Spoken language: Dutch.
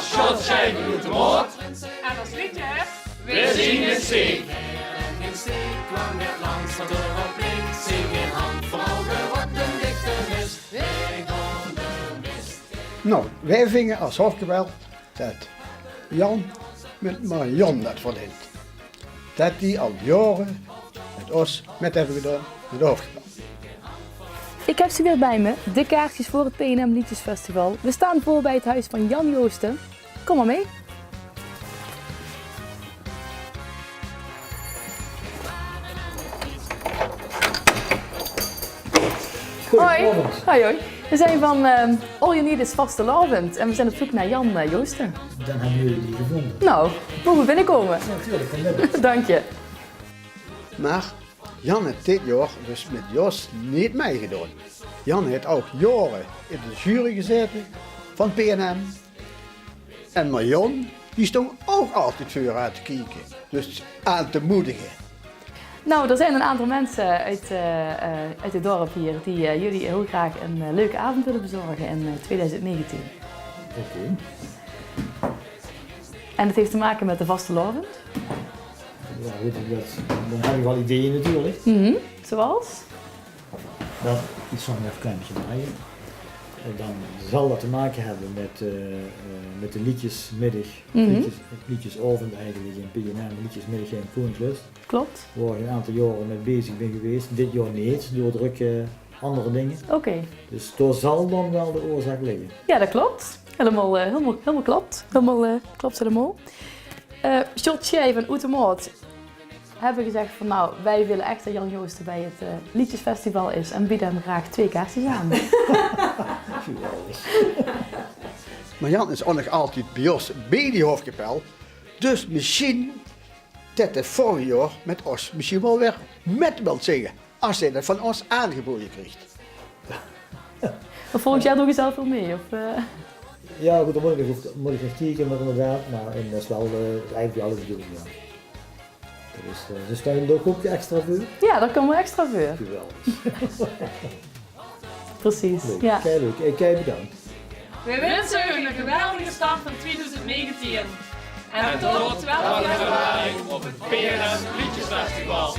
als shotschijf doet de moord. En als liedje, We zien het steek. In steek kwam het langs van door op links. Zing in hand van ogen wat een dichte mist. Ik vond de mist. Nou, wij vingen als hoofdgeweld dat Jan met Marion dat verdient. Dat die al jaren met ons met hebben gedaan met de hoofdgeweld. Ik heb ze weer bij me, de kaartjes voor het PNM Liedjesfestival. We staan voor bij het huis van Jan Joosten. Kom maar mee. Hoi. Hoi, hoi. We zijn van All You Need Is Vastelavond en we zijn op zoek naar Jan Joosten. Dan hebben jullie die gevonden. Nou, mogen we binnenkomen? Ja, natuurlijk, van net. Dank je. Maar Jan heeft dit jaar dus met Jos niet meegedaan. Jan heeft ook jaren in de jury gezeten van PNM. En Marion, die stond ook altijd voor uit te kijken. Dus aan te moedigen. Nou, er zijn een aantal mensen uit het dorp hier die jullie heel graag een leuke avond willen bezorgen in 2019. Oké. En het heeft te maken met de vastelavond. Ja, goed, dan heb je wel ideeën natuurlijk. Zoals? Dan iets van even klein beetje draaien. Dan zal dat te maken hebben met de liedjesmiddag, liedjesavond eigenlijk in PNM, liedjesmiddag in Koningslust. Klopt. Waar ik een aantal jaren mee bezig ben geweest. Dit jaar niet, door drukke andere dingen. Oké. Dus daar zal dan wel de oorzaak liggen. Ja, dat klopt. Helemaal klopt. Klopt helemaal. Short Schijf en Automaat hebben gezegd van nou, wij willen echt dat Jan Joosten bij het Liedjesfestival is en bieden hem graag 2 kaartjes aan. Maar Jan is ook nog altijd bij ons bij die hoofdkapel. Dus misschien dat hij vorig jaar met ons misschien wel weer met wil zingen. Als hij dat van ons aangeboden krijgt. Maar volgend jaar doe je zelf wel mee? Of, Ja, goed, dan moet ik nog kijken, maar inderdaad, en dat is wel eigenlijk alles bedoeling, ja. Dus staan je er ook extra voor? Ja, daar komen we extra voor. Geweldig. Precies. Leuk. Ja. Kei leuk. Kei bedankt. we wensen u een geweldige start van 2019. En tot Tot 12 de januari. op het PNM Liedjesfestival.